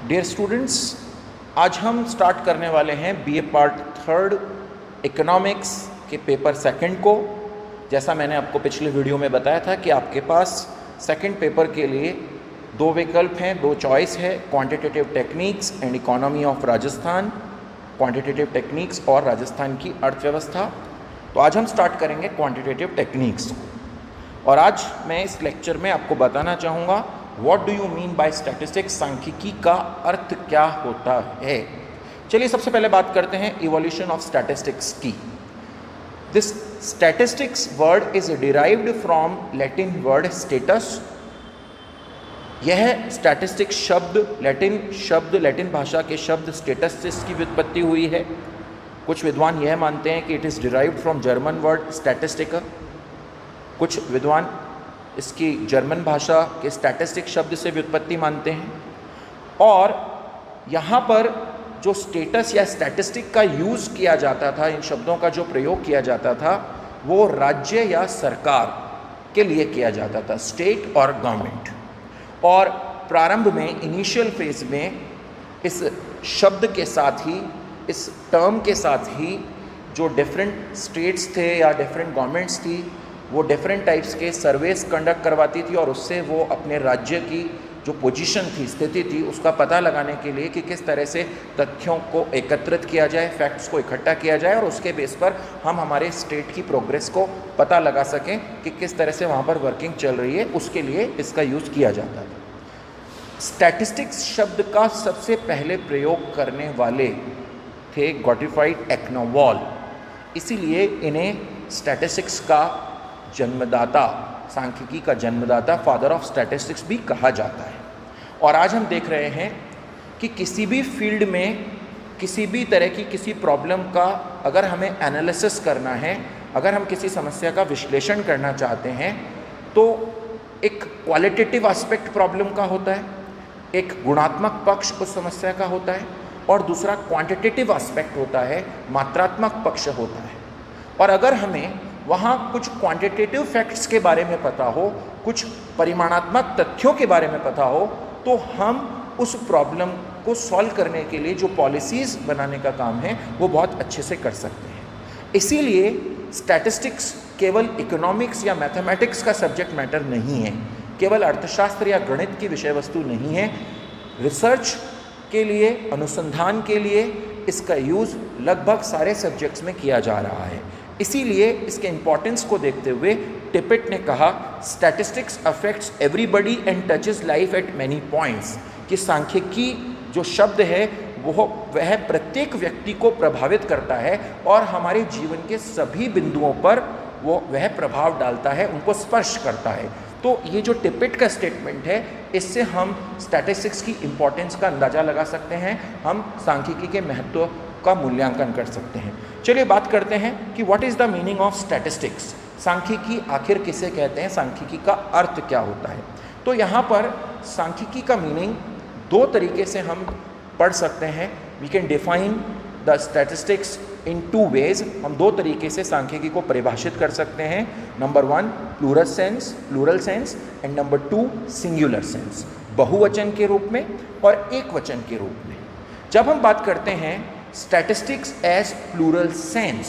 Dear students, आज हम start करने वाले हैं बीए पार्ट थर्ड इकोनॉमिक्स के पेपर सेकंड को। जैसा मैंने आपको पिछले वीडियो में बताया था कि आपके पास सेकंड पेपर के लिए दो विकल्प हैं, दो चॉइस है, quantitative techniques and economy of Rajasthan, quantitative techniques और राजस्थान की अर्थव्यवस्था। तो आज हम स्टार्ट करेंगे क्वांटिटेटिव टेक्निक्स और आज मैं इस लेक्चर में आपको बताना चाहूँगा what do you mean bye statistics, सांख्यिकी का अर्थ क्या होता है। चलिए सबसे पहले बात करते हैं इवोल्यूशन ऑफ स्टैटिस्टिक्स की। This statistics word is derived from Latin word status. यह स्टैटिस्टिक्स शब्द लैटिन भाषा के शब्द स्टेटस से इसकी व्युत्पत्ति हुई है। कुछ विद्वान यह मानते हैं कि it is derived from German word statistica. कुछ विद्वान इसकी जर्मन भाषा के स्टैटिस्टिक शब्द से व्युत्पत्ति मानते हैं। और यहाँ पर जो स्टेटस या स्टैटिस्टिक का यूज़ किया जाता था, इन शब्दों का जो प्रयोग किया जाता था, वो राज्य या सरकार के लिए किया जाता था, स्टेट और गवर्नमेंट। और प्रारंभ में, इनिशियल फेज में, इस शब्द के साथ ही, इस टर्म के साथ ही जो डिफरेंट स्टेट्स थे या डिफरेंट गवर्नमेंट्स थी, वो डिफरेंट टाइप्स के सर्वेस कंडक्ट करवाती थी और उससे वो अपने राज्य की जो पोजीशन थी, स्थिति थी, उसका पता लगाने के लिए कि किस तरह से तथ्यों को एकत्रित किया जाए, फैक्ट्स को इकट्ठा किया जाए और उसके बेस पर हम हमारे स्टेट की प्रोग्रेस को पता लगा सकें कि किस तरह से वहाँ पर वर्किंग चल रही है, उसके लिए इसका यूज़ किया जाता था। स्टैटिस्टिक्स शब्द का सबसे पहले प्रयोग करने वाले थे गॉटफ्राइड एक्नोवॉल, इसीलिए इन्हें स्टैटिस्टिक्स का जन्मदाता, सांख्यिकी का जन्मदाता, फादर ऑफ स्टैटिस्टिक्स भी कहा जाता है। और आज हम देख रहे हैं कि किसी भी फील्ड में, किसी भी तरह की किसी प्रॉब्लम का अगर हमें एनालिसिस करना है, अगर हम किसी समस्या का विश्लेषण करना चाहते हैं, तो एक क्वालिटेटिव एस्पेक्ट प्रॉब्लम का होता है, एक गुणात्मक पक्ष उस समस्या का होता है, और दूसरा क्वांटिटेटिव एस्पेक्ट होता है, मात्रात्मक पक्ष होता है। और अगर हमें वहाँ कुछ क्वांटिटेटिव फैक्ट्स के बारे में पता हो, कुछ परिमाणात्मक तथ्यों के बारे में पता हो, तो हम उस प्रॉब्लम को सॉल्व करने के लिए जो पॉलिसीज़ बनाने का काम है वो बहुत अच्छे से कर सकते हैं। इसीलिए स्टैटिस्टिक्स केवल इकोनॉमिक्स या मैथमेटिक्स का सब्जेक्ट मैटर नहीं है, केवल अर्थशास्त्र या गणित की विषय वस्तु नहीं है। रिसर्च के लिए, अनुसंधान के लिए इसका यूज़ लगभग सारे सब्जेक्ट्स में किया जा रहा है। इसीलिए इसके इम्पॉर्टेंस को देखते हुए टिपेट ने कहा, statistics affects everybody and touches life at many points, कि सांख्यिकी जो शब्द है वह प्रत्येक व्यक्ति को प्रभावित करता है और हमारे जीवन के सभी बिंदुओं पर वह प्रभाव डालता है, उनको स्पर्श करता है। तो ये जो टिपेट का स्टेटमेंट है, इससे हम स्टैटिस्टिक्स की इम्पॉर्टेंस का अंदाज़ा लगा सकते हैं, हम सांख्यिकी के महत्व का मूल्यांकन कर सकते हैं। चलिए बात करते हैं कि what is the meaning of statistics, सांख्यिकी आखिर किसे कहते हैं, सांख्यिकी का अर्थ क्या होता है। तो यहाँ पर सांख्यिकी का मीनिंग दो तरीके से हम पढ़ सकते हैं। We can define the statistics in two ways, हम दो तरीके से सांख्यिकी को परिभाषित कर सकते हैं। Number one plural sense and number two singular sense, बहुवचन के रूप में और एक वचन के रूप में। जब हम बात करते हैं स्टैटिस्टिक्स एज प्लूरल सेंस,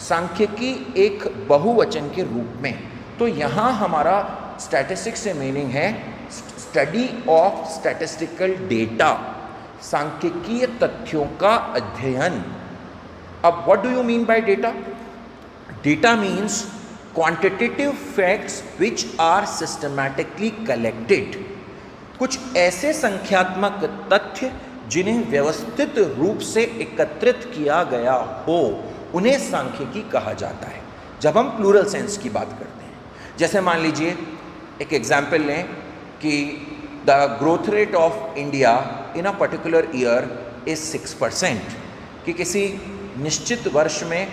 सांख्यिकी एक बहुवचन के रूप में, तो यहाँ हमारा स्टैटिस्टिक्स से मीनिंग है स्टडी ऑफ स्टैटिस्टिकल डेटा, सांख्यिकीय तथ्यों का अध्ययन। अब what do you mean by data? Data means quantitative facts which are systematically collected, कुछ ऐसे संख्यात्मक तथ्य जिन्हें व्यवस्थित रूप से एकत्रित किया गया हो, उन्हें सांख्यिकी कहा जाता है जब हम प्लूरल सेंस की बात करते हैं। जैसे मान लीजिए एक एग्जाम्पल लें कि the growth rate of India in a particular year is 6%, कि किसी निश्चित वर्ष में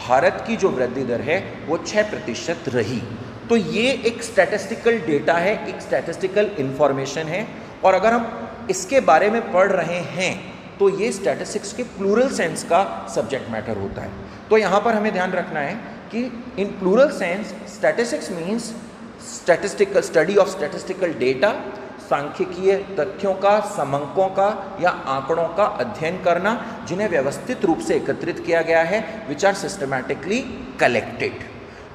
भारत की जो वृद्धि दर है वो 6% रही। तो ये एक स्टैटिस्टिकल डेटा है, एक स्टैटिस्टिकल इंफॉर्मेशन है, और अगर हम इसके बारे में पढ़ रहे हैं तो ये स्टैटिस्टिक्स के प्लूरल सेंस का सब्जेक्ट मैटर होता है। तो यहाँ पर हमें ध्यान रखना है कि in plural sense statistics means statistical study of statistical data सांख्यिकीय तथ्यों का, समंकों का या आंकड़ों का अध्ययन करना जिन्हें व्यवस्थित रूप से एकत्रित किया गया है, विच आर सिस्टमैटिकली कलेक्टेड।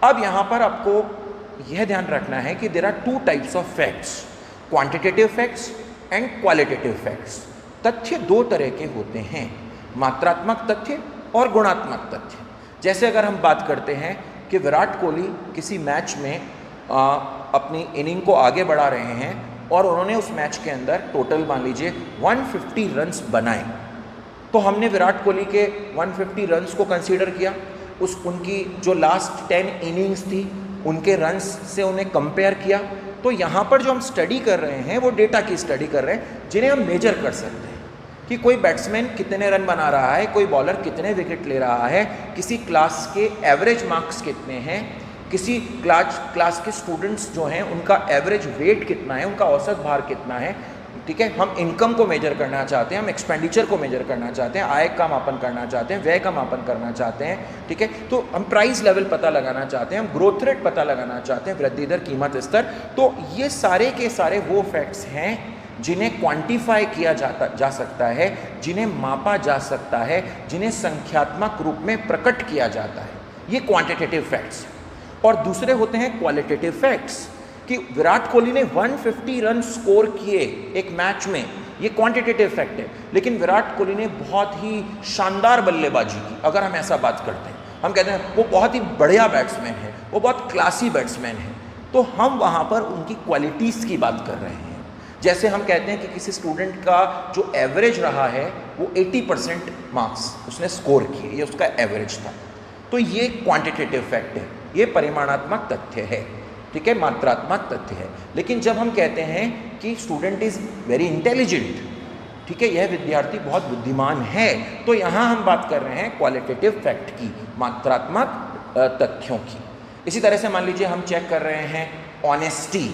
अब यहाँ पर आपको यह ध्यान रखना है कि there are two types of facts, quantitative facts and qualitative facts. तथ्य दो तरह के होते हैं, मात्रात्मक तथ्य और गुणात्मक तथ्य। जैसे अगर हम बात करते हैं कि विराट कोहली किसी मैच में अपनी इनिंग को आगे बढ़ा रहे हैं और उन्होंने उस मैच के अंदर टोटल मान लीजिए 150 रन्स बनाए, तो हमने विराट कोहली के 150 रन्स को कंसीडर किया, उनकी जो लास्ट 10 इनिंग्स थी उनके रन्स से उन्हें कंपेयर किया। तो यहाँ पर जो हम स्टडी कर रहे हैं वो डेटा की स्टडी कर रहे हैं जिन्हें हम मेजर कर सकते हैं कि कोई बैट्समैन कितने रन बना रहा है, कोई बॉलर कितने विकेट ले रहा है, किसी क्लास के एवरेज मार्क्स कितने हैं, किसी क्लास के स्टूडेंट्स जो हैं उनका एवरेज वेट कितना है, उनका औसत भार कितना है। ठीक है, हम इनकम को मेजर करना चाहते हैं, हम एक्सपेंडिचर को मेजर करना चाहते हैं, आय का मापन करना चाहते हैं, व्यय का मापन करना चाहते हैं। ठीक है, तो हम प्राइस लेवल पता लगाना चाहते हैं, हम ग्रोथ रेट पता लगाना चाहते हैं, वृद्धि दर, कीमत स्तर। तो ये सारे के सारे वो फैक्ट्स हैं जिन्हें क्वांटिफाई किया जा सकता है, जिन्हें मापा जा सकता है, जिन्हें संख्यात्मक रूप में प्रकट किया जाता है। ये क्वांटिटेटिव फैक्ट्स। और दूसरे होते हैं क्वालिटेटिव फैक्ट्स कि विराट कोहली ने 150 रन स्कोर किए एक मैच में, ये क्वांटिटेटिव फैक्ट है। लेकिन विराट कोहली ने बहुत ही शानदार बल्लेबाजी की, अगर हम ऐसा बात करते हैं, हम कहते हैं वो बहुत ही बढ़िया बैट्समैन है, वो बहुत क्लासी बैट्समैन है, तो हम वहाँ पर उनकी क्वालिटीज़ की बात कर रहे हैं। जैसे हम कहते हैं कि किसी स्टूडेंट का जो एवरेज रहा है वो 80% मार्क्स उसने स्कोर किए, ये उसका एवरेज था, तो ये क्वांटिटेटिव फैक्ट है, ये परिमाणात्मक तथ्य है। ठीक है, मात्रात्मक तथ्य है। लेकिन जब हम कहते हैं कि स्टूडेंट इज़ वेरी इंटेलिजेंट, ठीक है, यह विद्यार्थी बहुत बुद्धिमान है, तो यहाँ हम बात कर रहे हैं क्वालिटेटिव फैक्ट की, मात्रात्मक तथ्यों की। इसी तरह से मान लीजिए हम चेक कर रहे हैं ऑनेस्टी,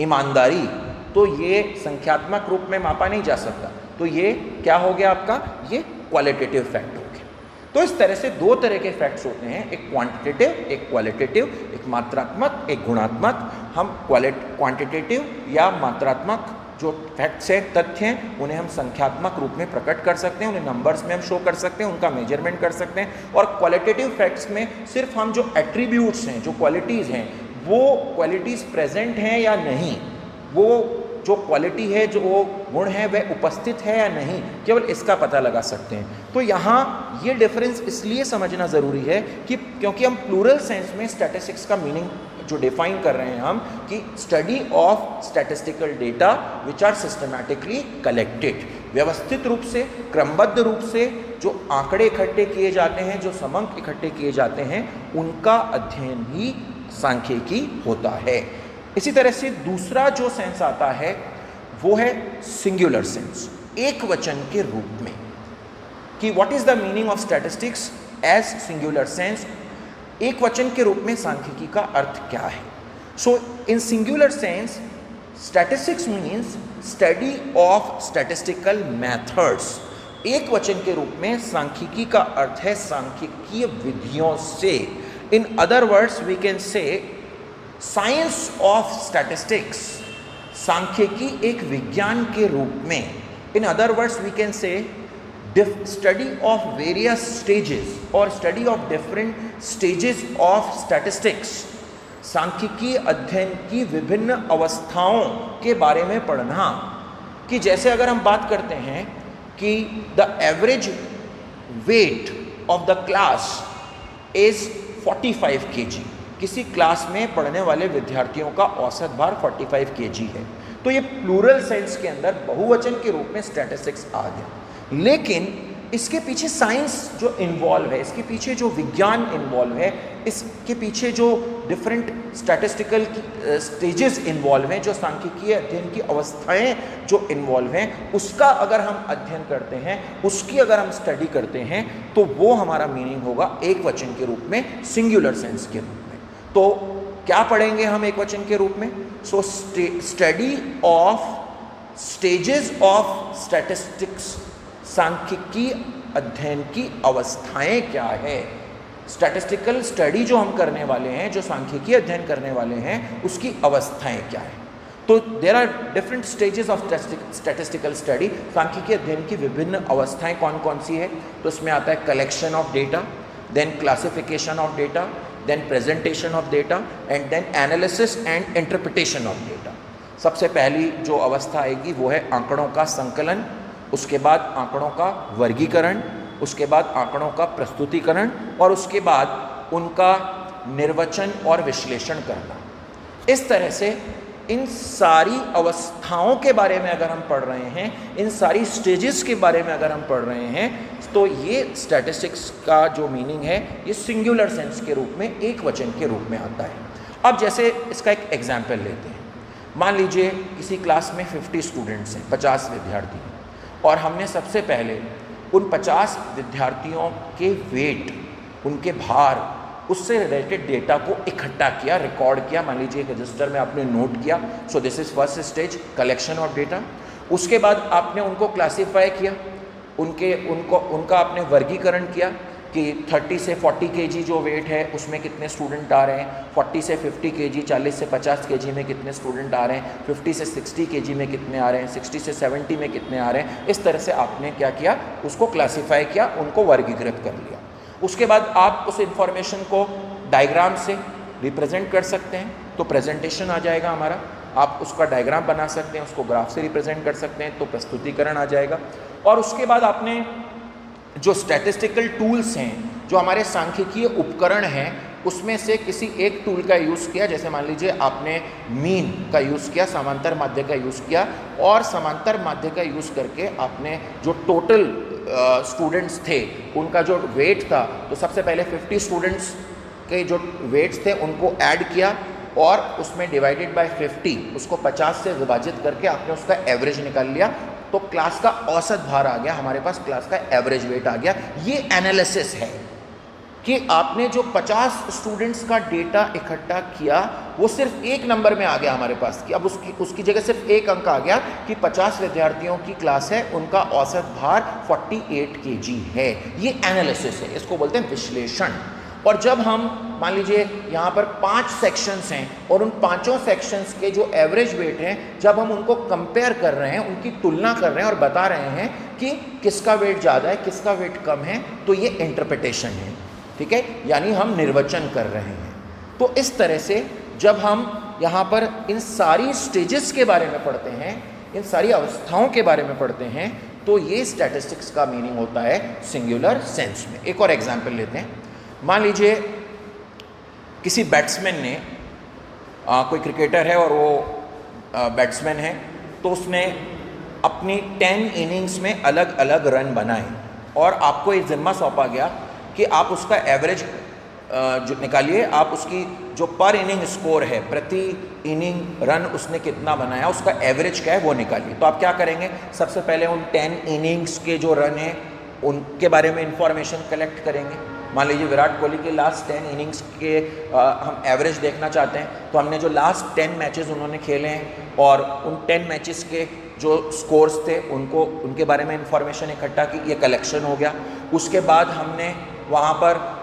ईमानदारी, तो ये संख्यात्मक रूप में मापा नहीं जा सकता, तो ये क्या हो गया आपका, ये क्वालिटेटिव फैक्ट हो गया। तो इस तरह से दो तरह के फैक्ट्स होते हैं, एक क्वांटिटेटिव, एक क्वालिटेटिव, एक मात्रात्मक, एक गुणात्मक। हम क्वांटिटेटिव या मात्रात्मक जो फैक्ट्स हैं, तथ्य हैं, उन्हें हम संख्यात्मक रूप में प्रकट कर सकते हैं, उन्हें नंबर्स में हम शो कर सकते हैं, उनका मेजरमेंट कर सकते हैं। और क्वालिटेटिव फैक्ट्स में सिर्फ हम जो एट्रीब्यूट्स हैं, जो क्वालिटीज़ हैं, वो क्वालिटीज़ प्रेजेंट हैं या नहीं, वो जो क्वालिटी है, जो वो गुण है, वह उपस्थित है या नहीं, केवल इसका पता लगा सकते हैं। तो यहाँ ये डिफरेंस इसलिए समझना ज़रूरी है कि क्योंकि हम प्लूरल सेंस में स्टैटिस्टिक्स का मीनिंग जो डिफाइन कर रहे हैं हम, कि study of statistical data which are systematically collected, व्यवस्थित रूप से, क्रमबद्ध रूप से जो आंकड़े इकट्ठे किए जाते हैं, जो समंक इकट्ठे किए जाते हैं, उनका अध्ययन ही सांख्यिकी होता है। इसी तरह से दूसरा जो सेंस आता है वो है सिंगुलर सेंस, एक वचन के रूप में, कि what is the meaning of statistics as singular sense, एक वचन के रूप में सांख्यिकी का अर्थ क्या है। So in singular sense statistics means study of statistical methods. एक वचन के रूप में सांख्यिकी का अर्थ है सांख्यिकीय विधियों से। In other words we can say science of statistics, सांख्यिकी एक विज्ञान के रूप में। In other words we can say study of various stages और study of different stages of statistics, सांख्यिकी अध्ययन की विभिन्न अवस्थाओं के बारे में पढ़ना। कि जैसे अगर हम बात करते हैं कि the average weight of the class is 45 kg, किसी क्लास में पढ़ने वाले विद्यार्थियों का औसत भार 45 kg है, तो ये प्लूरल सेंस के अंदर बहुवचन के रूप में स्टैटिस्टिक्स आ गया। लेकिन इसके पीछे साइंस जो इन्वॉल्व है, इसके पीछे जो विज्ञान इन्वॉल्व है, इसके पीछे जो डिफरेंट स्टैटिस्टिकल स्टेजेस इन्वॉल्व हैं, जो सांख्यिकीय अध्ययन की अवस्थाएं जो इन्वॉल्व हैं, उसका अगर हम अध्ययन करते हैं, उसकी अगर हम स्टडी करते हैं, तो वो हमारा मीनिंग होगा एक वचन के रूप में, सिंगुलर सेंस के रूप में। तो क्या पढ़ेंगे हम एक वचन के रूप में? So study of stages of statistics, सांख्यिकी अध्ययन की अवस्थाएं क्या है। स्टैटिस्टिकल स्टडी जो हम करने वाले हैं, जो सांख्यिकी अध्ययन करने वाले हैं, उसकी अवस्थाएं क्या है। तो there are different stages of statistical study. सांख्यिकी अध्ययन की विभिन्न अवस्थाएं कौन कौन सी है? तो इसमें आता है collection of data, then classification of data, then presentation of data and then analysis and interpretation of data. सबसे पहली जो अवस्था आएगी वो है आंकड़ों का संकलन, उसके बाद आंकड़ों का वर्गीकरण, उसके बाद आंकड़ों का प्रस्तुतिकरण और उसके बाद उनका निर्वचन और विश्लेषण करना। इस तरह से इन सारी अवस्थाओं के बारे में अगर हम पढ़ रहे हैं, इन सारी स्टेजेस के बारे में अगर हम पढ़ रहे हैं, तो ये स्टैटिस्टिक्स का जो मीनिंग है ये सिंगुलर सेंस के रूप में, एक वचन के रूप में आता है। अब जैसे इसका एक एग्जाम्पल लेते हैं। मान लीजिए किसी क्लास में 50 स्टूडेंट्स हैं, 50 विद्यार्थी हैं, और हमने सबसे पहले उन 50 विद्यार्थियों के वेट, उनके भार, उससे रिलेटेड डेटा को इकट्ठा किया, रिकॉर्ड किया। मान लीजिए एक रजिस्टर में आपने नोट किया। So this is first stage, collection of data. उसके बाद आपने उनको क्लासीफाई किया, उनका आपने वर्गीकरण किया कि 30 से 40 kg जो वेट है उसमें कितने स्टूडेंट आ रहे हैं, 40 से 50 kg, 40 से 50 kg में कितने स्टूडेंट आ रहे हैं, 50 से 60 kg में कितने आ रहे हैं, 60 से 70 में कितने आ रहे हैं। इस तरह से आपने क्या किया, उसको क्लासीफाई किया, उनको वर्गीकृत कर लिया। उसके बाद आप उस इंफॉर्मेशन को डायग्राम से रिप्रेजेंट कर सकते हैं, तो प्रेजेंटेशन आ जाएगा हमारा। आप उसका डायग्राम बना सकते हैं, उसको ग्राफ से रिप्रेजेंट कर सकते हैं, तो प्रस्तुतिकरण आ जाएगा। और उसके बाद आपने जो स्टैटिस्टिकल टूल्स हैं, जो हमारे सांख्यिकीय उपकरण हैं, उसमें से किसी एक टूल का यूज़ किया। जैसे मान लीजिए आपने मीन का यूज़ किया, समांतर माध्य का यूज़ किया, और समांतर माध्य का यूज़ करके आपने जो टोटल स्टूडेंट्स थे उनका जो वेट था, तो सबसे पहले 50 स्टूडेंट्स के जो वेट्स थे उनको ऐड किया और उसमें डिवाइडेड बाय 50, उसको 50 से विभाजित करके आपने उसका एवरेज निकाल लिया। तो क्लास का औसत भार आ गया हमारे पास, क्लास का एवरेज वेट आ गया। ये एनालिसिस है कि आपने जो 50 स्टूडेंट्स का डेटा इकट्ठा किया वो सिर्फ एक नंबर में आ गया हमारे पास, कि अब उसकी जगह सिर्फ एक अंक आ गया कि 50 विद्यार्थियों की क्लास है, उनका औसत भार 48 kg है। ये एनालिसिस है, इसको बोलते हैं विश्लेषण। और जब हम मान लीजिए यहाँ पर 5 सेक्शंस हैं और उन 5 सेक्शंस के जो एवरेज वेट हैं, जब हम उनको कंपेयर कर रहे हैं, उनकी तुलना कर रहे हैं और बता रहे हैं कि किसका वेट ज़्यादा है, किसका वेट कम है, तो ये इंटरप्रिटेशन है। ठीक है, यानी हम निर्वचन कर रहे हैं। तो इस तरह से जब हम यहाँ पर इन सारी स्टेजेस के बारे में पढ़ते हैं, इन सारी अवस्थाओं के बारे में पढ़ते हैं, तो ये स्टैटिस्टिक्स का मीनिंग होता है सिंगुलर सेंस में। एक और एग्जाम्पल लेते हैं। मान लीजिए किसी बैट्समैन ने कोई क्रिकेटर है और वो बैट्समैन है, तो उसने अपनी 10 इनिंग्स में अलग अलग रन बनाए और आपको ये जिम्मा सौंपा गया कि आप उसका एवरेज जो निकालिए, आप उसकी जो पर इनिंग स्कोर है, प्रति इनिंग रन उसने कितना बनाया, उसका एवरेज क्या है वो निकालिए। तो आप क्या करेंगे, सबसे पहले उन 10 इनिंग्स के जो रन हैं उनके बारे में इंफॉर्मेशन कलेक्ट करेंगे। मान लीजिए विराट कोहली के लास्ट 10 इनिंग्स के हम एवरेज देखना चाहते हैं, तो हमने जो लास्ट 10 मैचेस उन्होंने खेले हैं और उन 10 मैचेस के जो स्कोर्स थे उनके बारे में इंफॉर्मेशन इकट्ठा की, ये कलेक्शन हो गया। उसके बाद हमने वहाँ पर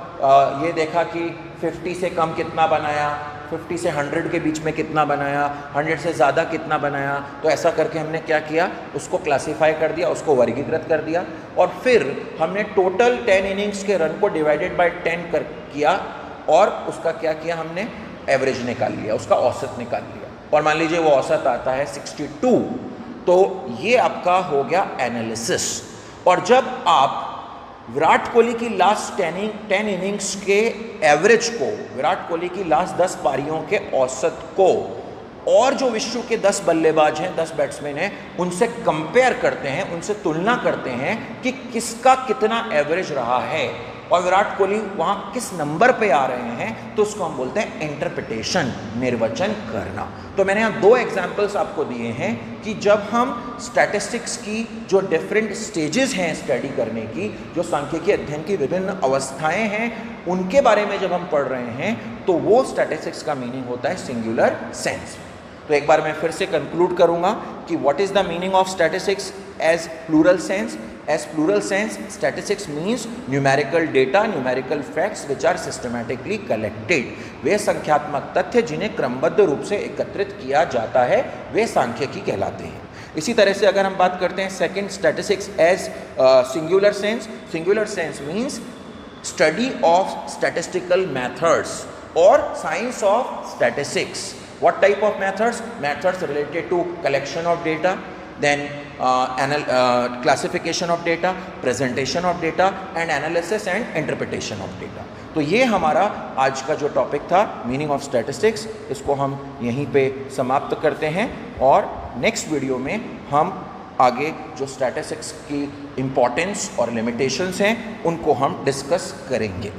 ये देखा कि 50 से कम कितना बनाया, 50 से 100 के बीच में कितना बनाया, 100 से ज़्यादा कितना बनाया। तो ऐसा करके हमने क्या किया, उसको क्लासीफाई कर दिया, उसको वर्गीकृत कर दिया और फिर हमने टोटल 10 इनिंग्स के रन को डिवाइडेड बाय 10 किया और उसका क्या किया, हमने एवरेज निकाल लिया, उसका औसत निकाल लिया। और मान लीजिए वो औसत आता है 62, तो ये आपका हो गया एनालिसिस। और जब आप विराट कोहली की लास्ट 10 इनिंग्स के एवरेज को, विराट कोहली की लास्ट 10 पारियों के औसत को और जो विश्व के 10 बल्लेबाज हैं, 10 बैट्समैन हैं, उनसे कंपेयर करते हैं, उनसे तुलना करते हैं कि किसका कितना एवरेज रहा है और विराट कोहली वहाँ किस नंबर पे आ रहे हैं, तो उसको हम बोलते हैं इंटरप्रिटेशन, निर्वचन करना। तो मैंने यहाँ 2 एग्जाम्पल्स आपको दिए हैं कि जब हम स्टैटिस्टिक्स की जो डिफरेंट स्टेजेस हैं स्टडी करने की, जो सांख्यिकी अध्ययन की विभिन्न अवस्थाएं हैं, उनके बारे में जब हम पढ़ रहे हैं, तो वो स्टैटिस्टिक्स का मीनिंग होता है सिंगुलर सेंस। तो एक बार मैं फिर से कंक्लूड करूंगा कि what is the meaning of statistics as plural sense, As plural sense, statistics means numerical data, numerical facts which are systematically collected. वे संख्यात्मक तथ्य जिन्हें क्रमबद्ध रूप से एकत्रित किया जाता है वे सांख्यिकी कहलाते हैं। इसी तरह से अगर हम बात करते हैं second, statistics as singular sense. Singular sense means study of statistical methods और science of statistics. What type of methods? Methods related to collection of data, then classification of data, presentation of data and analysis and interpretation of data. तो ये हमारा आज का जो topic था meaning of statistics, इसको हम यहीं पे समाप्त करते हैं और नेक्स्ट वीडियो में हम आगे जो स्टैटिस्टिक्स की इम्पोर्टेंस और लिमिटेशंस हैं उनको हम डिस्कस करेंगे।